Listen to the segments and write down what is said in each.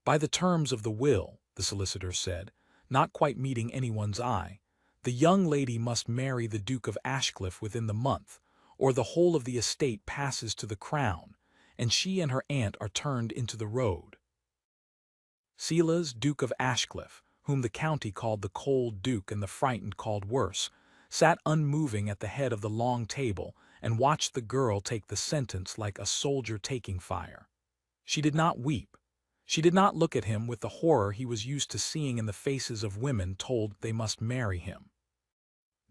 By the terms of the will, the solicitor said, not quite meeting anyone's eye, the young lady must marry the Duke of Ashcliffe within the month, or the whole of the estate passes to the crown, and she and her aunt are turned into the road. Silas, Duke of Ashcliffe, whom the county called the Cold Duke and the Frightened called Worse, sat unmoving at the head of the long table and watched the girl take the sentence like a soldier taking fire. She did not weep. She did not look at him with the horror he was used to seeing in the faces of women told they must marry him.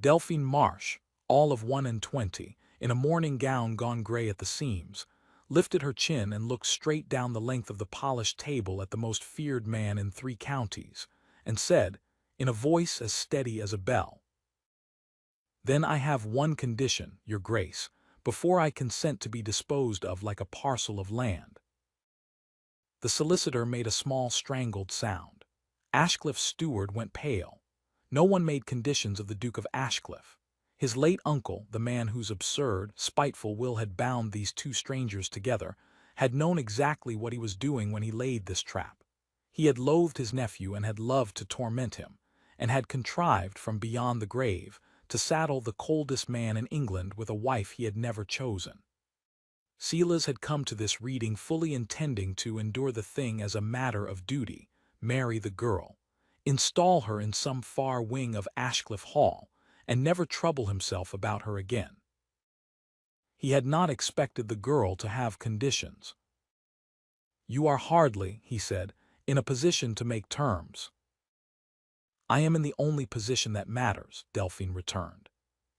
Delphine Marsh, all of 21, in a morning gown gone gray at the seams, lifted her chin and looked straight down the length of the polished table at the most feared man in 3 counties, and said, in a voice as steady as a bell, "Then I have one condition, your grace, before I consent to be disposed of like a parcel of land." The solicitor made a small strangled sound. Ashcliffe's steward went pale. No one made conditions of the Duke of Ashcliffe. His late uncle, the man whose absurd, spiteful will had bound these 2 strangers together, had known exactly what he was doing when he laid this trap. He had loathed his nephew and had loved to torment him, and had contrived from beyond the grave to saddle the coldest man in England with a wife he had never chosen. Silas had come to this reading fully intending to endure the thing as a matter of duty, marry the girl, install her in some far wing of Ashcliffe Hall, and never trouble himself about her again. He had not expected the girl to have conditions. "You are hardly," he said, "in a position to make terms." "I am in the only position that matters," Delphine returned.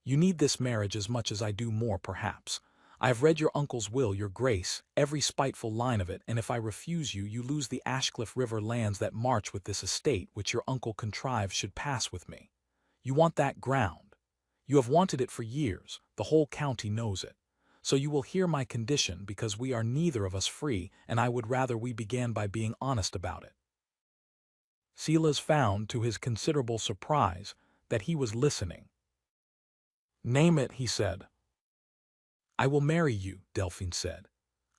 "You need this marriage as much as I do more, perhaps. I have read your uncle's will, your grace, every spiteful line of it, and if I refuse you, you lose the Ashcliffe River lands that march with this estate which your uncle contrived should pass with me. You want that ground. You have wanted it for years, the whole county knows it. So you will hear my condition because we are neither of us free, and I would rather we began by being honest about it." Silas found, to his considerable surprise, that he was listening. "Name it," he said. "I will marry you," Delphine said.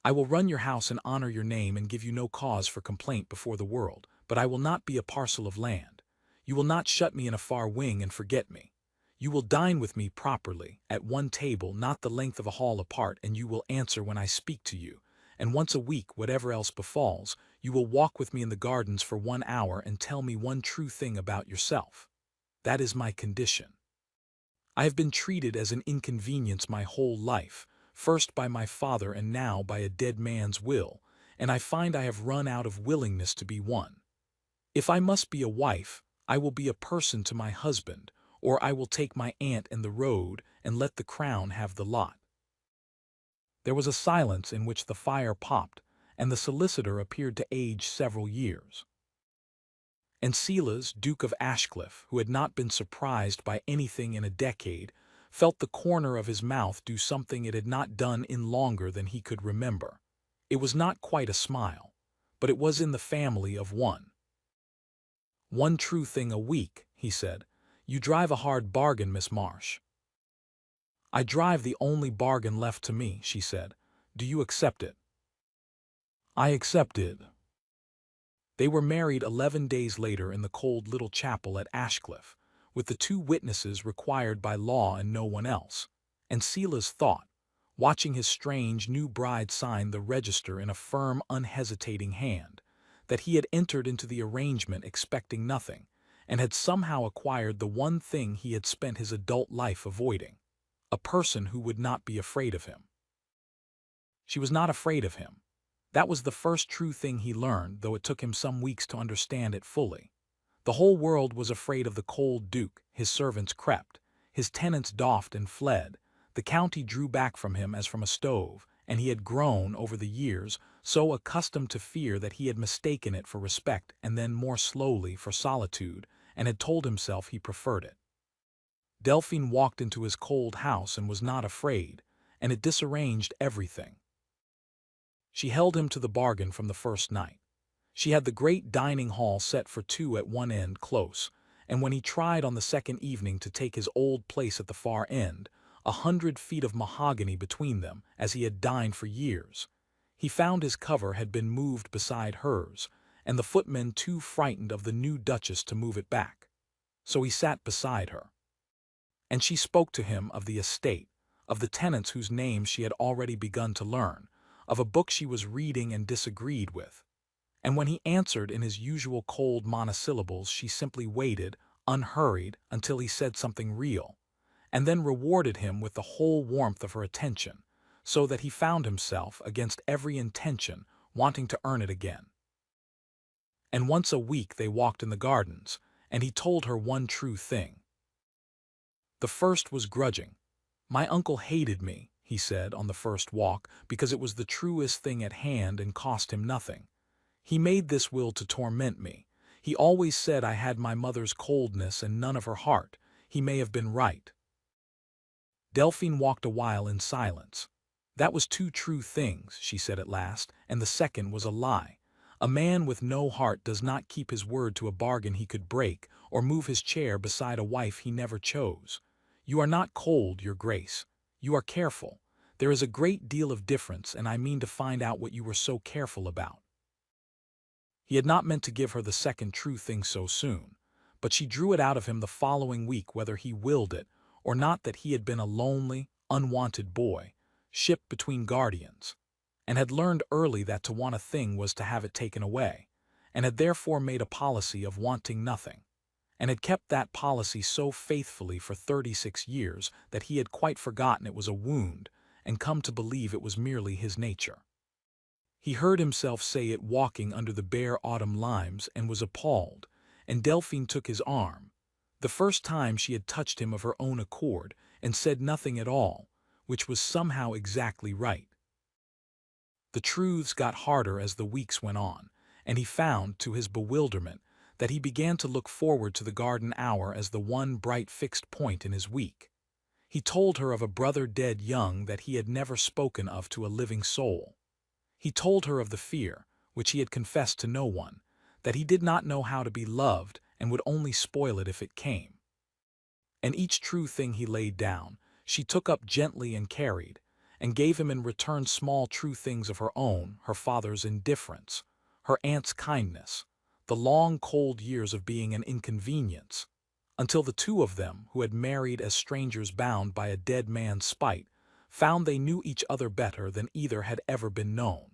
"I will run your house and honor your name and give you no cause for complaint before the world, but I will not be a parcel of land. You will not shut me in a far wing and forget me. You will dine with me properly, at one table not the length of a hall apart, and you will answer when I speak to you, and once a week, whatever else befalls, you will walk with me in the gardens for 1 hour and tell me one true thing about yourself. That is my condition. I have been treated as an inconvenience my whole life, first by my father and now by a dead man's will, and I find I have run out of willingness to be one. If I must be a wife, I will be a person to my husband, or I will take my aunt in the road and let the crown have the lot." There was a silence in which the fire popped, and the solicitor appeared to age several years. And Silas, Duke of Ashcliffe, who had not been surprised by anything in a decade, felt the corner of his mouth do something it had not done in longer than he could remember. It was not quite a smile, but it was in the family of one. "One true thing a week," he said. "You drive a hard bargain, Miss Marsh." "I drive the only bargain left to me," she said. "Do you accept it?" I accepted. They were married 11 days later in the cold little chapel at Ashcliffe, with the 2 witnesses required by law and no one else, and Silas thought, watching his strange new bride sign the register in a firm, unhesitating hand, that he had entered into the arrangement expecting nothing, and had somehow acquired the one thing he had spent his adult life avoiding, a person who would not be afraid of him. She was not afraid of him. That was the first true thing he learned, though it took him some weeks to understand it fully. The whole world was afraid of the cold Duke, his servants crept, his tenants doffed and fled, the county drew back from him as from a stove, and he had grown, over the years, so accustomed to fear that he had mistaken it for respect and then more slowly for solitude, and had told himself he preferred it. Delphine walked into his cold house and was not afraid, and it disarranged everything. She held him to the bargain from the first night. She had the great dining hall set for 2 at one end close, and when he tried on the second evening to take his old place at the far end, 100 feet of mahogany between them, as he had dined for years, he found his cover had been moved beside hers, and the footmen too frightened of the new duchess to move it back. So he sat beside her. And she spoke to him of the estate, of the tenants whose names she had already begun to learn, of a book she was reading and disagreed with. And when he answered in his usual cold monosyllables, she simply waited, unhurried, until he said something real, and then rewarded him with the whole warmth of her attention, so that he found himself, against every intention, wanting to earn it again. And once a week they walked in the gardens, and he told her one true thing. The first was grudging. "My uncle hated me," he said on the first walk, "because it was the truest thing at hand and cost him nothing. He made this will to torment me. He always said I had my mother's coldness and none of her heart. He may have been right." Delphine walked a while in silence. "That was two true things," she said at last, "and the second was a lie. A man with no heart does not keep his word to a bargain he could break, or move his chair beside a wife he never chose. You are not cold, your grace. You are careful. There is a great deal of difference, and I mean to find out what you were so careful about." He had not meant to give her the second true thing so soon, but she drew it out of him the following week whether he willed it or not, that he had been a lonely, unwanted boy, shipped between guardians, and had learned early that to want a thing was to have it taken away, and had therefore made a policy of wanting nothing, and had kept that policy so faithfully for 36 years that he had quite forgotten it was a wound and come to believe it was merely his nature. He heard himself say it walking under the bare autumn limes and was appalled, and Delphine took his arm, the first time she had touched him of her own accord, and said nothing at all, which was somehow exactly right. The truths got harder as the weeks went on, and he found, to his bewilderment, that he began to look forward to the garden hour as the one bright fixed point in his week. He told her of a brother dead young that he had never spoken of to a living soul. He told her of the fear, which he had confessed to no one, that he did not know how to be loved and would only spoil it if it came. And each true thing he laid down, she took up gently and carried, and gave him in return small true things of her own, her father's indifference, her aunt's kindness, the long cold years of being an inconvenience, until the two of them, who had married as strangers bound by a dead man's spite, found they knew each other better than either had ever been known.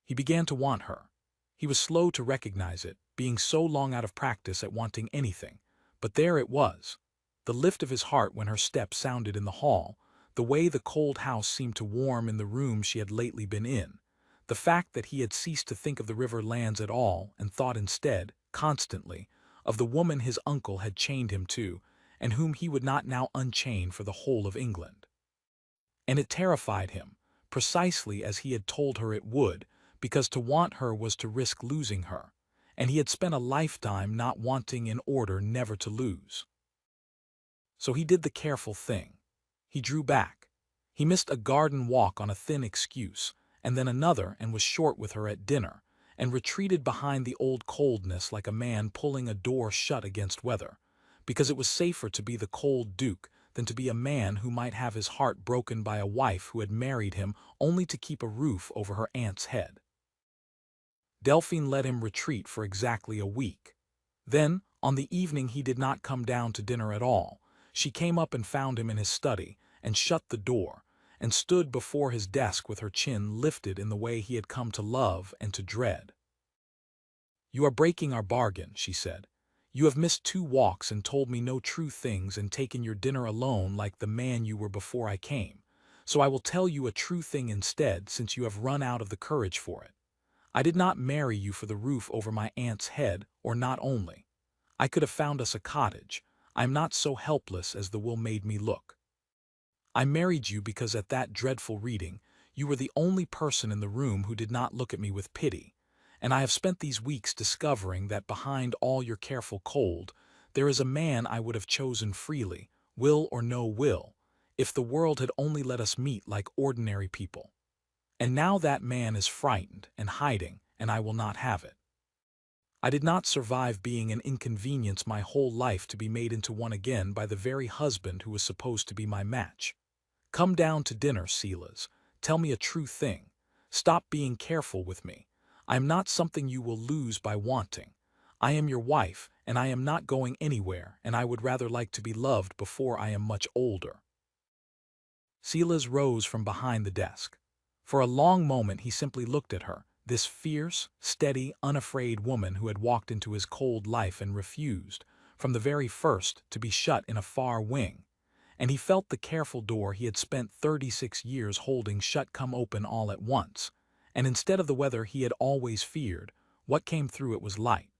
He began to want her. He was slow to recognize it, being so long out of practice at wanting anything, but there it was. The lift of his heart when her step sounded in the hall, the way the cold house seemed to warm in the room she had lately been in, the fact that he had ceased to think of the river lands at all and thought instead, constantly, of the woman his uncle had chained him to, and whom he would not now unchain for the whole of England. And it terrified him, precisely as he had told her it would, because to want her was to risk losing her, and he had spent a lifetime not wanting in order never to lose. So he did the careful thing. He drew back. He missed a garden walk on a thin excuse, and then another, and was short with her at dinner, and retreated behind the old coldness like a man pulling a door shut against weather, because it was safer to be the cold duke than to be a man who might have his heart broken by a wife who had married him only to keep a roof over her aunt's head. Delphine let him retreat for exactly a week. Then, on the evening he did not come down to dinner at all, she came up and found him in his study, and shut the door, and stood before his desk with her chin lifted in the way he had come to love and to dread. "You are breaking our bargain," she said. "You have missed 2 walks and told me no true things and taken your dinner alone like the man you were before I came. So I will tell you a true thing instead, since you have run out of the courage for it. I did not marry you for the roof over my aunt's head, or not only. I could have found us a cottage. I am not so helpless as the will made me look. I married you because at that dreadful reading you were the only person in the room who did not look at me with pity, and I have spent these weeks discovering that behind all your careful cold there is a man I would have chosen freely, will or no will, if the world had only let us meet like ordinary people. And now that man is frightened and hiding, and I will not have it. I did not survive being an inconvenience my whole life to be made into one again by the very husband who was supposed to be my match. Come down to dinner, Silas. Tell me a true thing. Stop being careful with me. I am not something you will lose by wanting. I am your wife, and I am not going anywhere, and I would rather like to be loved before I am much older." Silas rose from behind the desk. For a long moment he simply looked at her, this fierce, steady, unafraid woman who had walked into his cold life and refused, from the very first, to be shut in a far wing. And he felt the careful door he had spent 36 years holding shut come open all at once, and instead of the weather he had always feared, what came through it was light.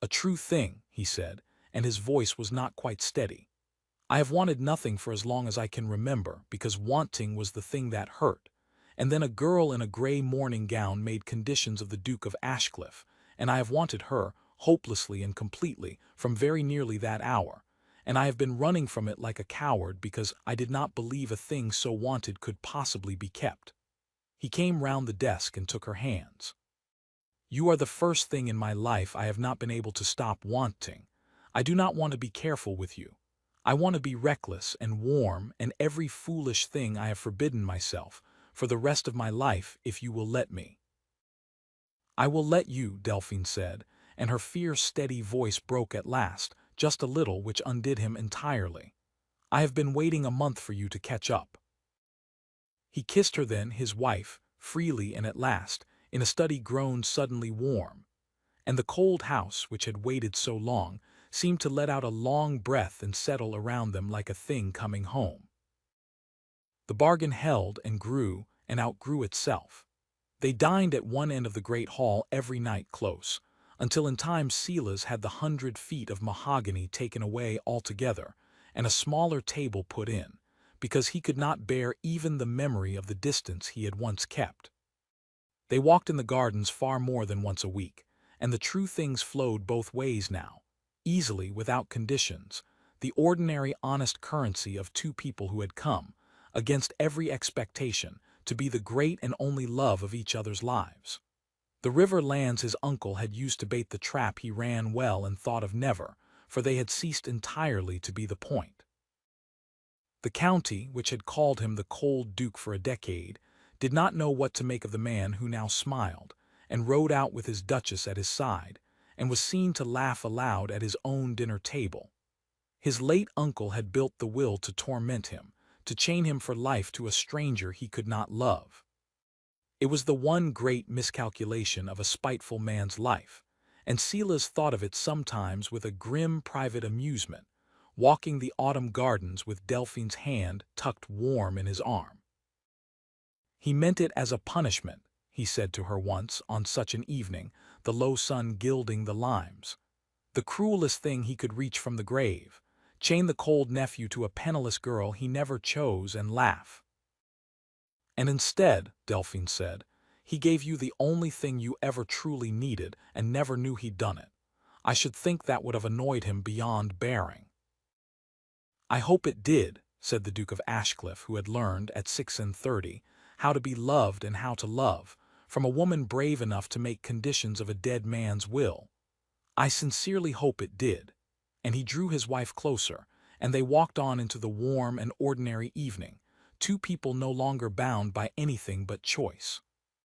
"A true thing," he said, and his voice was not quite steady. "I have wanted nothing for as long as I can remember, because wanting was the thing that hurt. And then a girl in a gray morning gown made conditions of the Duke of Ashcliffe, and I have wanted her, hopelessly and completely, from very nearly that hour. And I have been running from it like a coward because I did not believe a thing so wanted could possibly be kept." He came round the desk and took her hands. "You are the first thing in my life I have not been able to stop wanting. I do not want to be careful with you. I want to be reckless and warm and every foolish thing I have forbidden myself for the rest of my life if you will let me." "I will let you," Delphine said, and her fierce, steady voice broke at last, just a little, which undid him entirely. "I have been waiting a month for you to catch up." He kissed her then, his wife, freely and at last, in a study grown suddenly warm. And the cold house, which had waited so long, seemed to let out a long breath and settle around them like a thing coming home. The bargain held and grew and outgrew itself. They dined at one end of the great hall every night close, until in time Silas had the 100 feet of mahogany taken away altogether, and a smaller table put in, because he could not bear even the memory of the distance he had once kept. They walked in the gardens far more than once a week, and the true things flowed both ways now, easily, without conditions, the ordinary honest currency of two people who had come, against every expectation, to be the great and only love of each other's lives. The river lands his uncle had used to bait the trap he ran well and thought of never, for they had ceased entirely to be the point. The county, which had called him the cold duke for a decade, did not know what to make of the man who now smiled, and rode out with his duchess at his side, and was seen to laugh aloud at his own dinner table. His late uncle had built the will to torment him, to chain him for life to a stranger he could not love. It was the one great miscalculation of a spiteful man's life, and Silas thought of it sometimes with a grim private amusement, walking the autumn gardens with Delphine's hand tucked warm in his arm. "He meant it as a punishment," he said to her once on such an evening, the low sun gilding the limes. "The cruelest thing he could reach from the grave, chain the cold nephew to a penniless girl he never chose and laugh." "And instead," Delphine said, "he gave you the only thing you ever truly needed and never knew he'd done it. I should think that would have annoyed him beyond bearing." "I hope it did," said the Duke of Ashcliffe, who had learned, at 36, how to be loved and how to love, from a woman brave enough to make conditions of a dead man's will. "I sincerely hope it did." And he drew his wife closer, and they walked on into the warm and ordinary evening, two people no longer bound by anything but choice.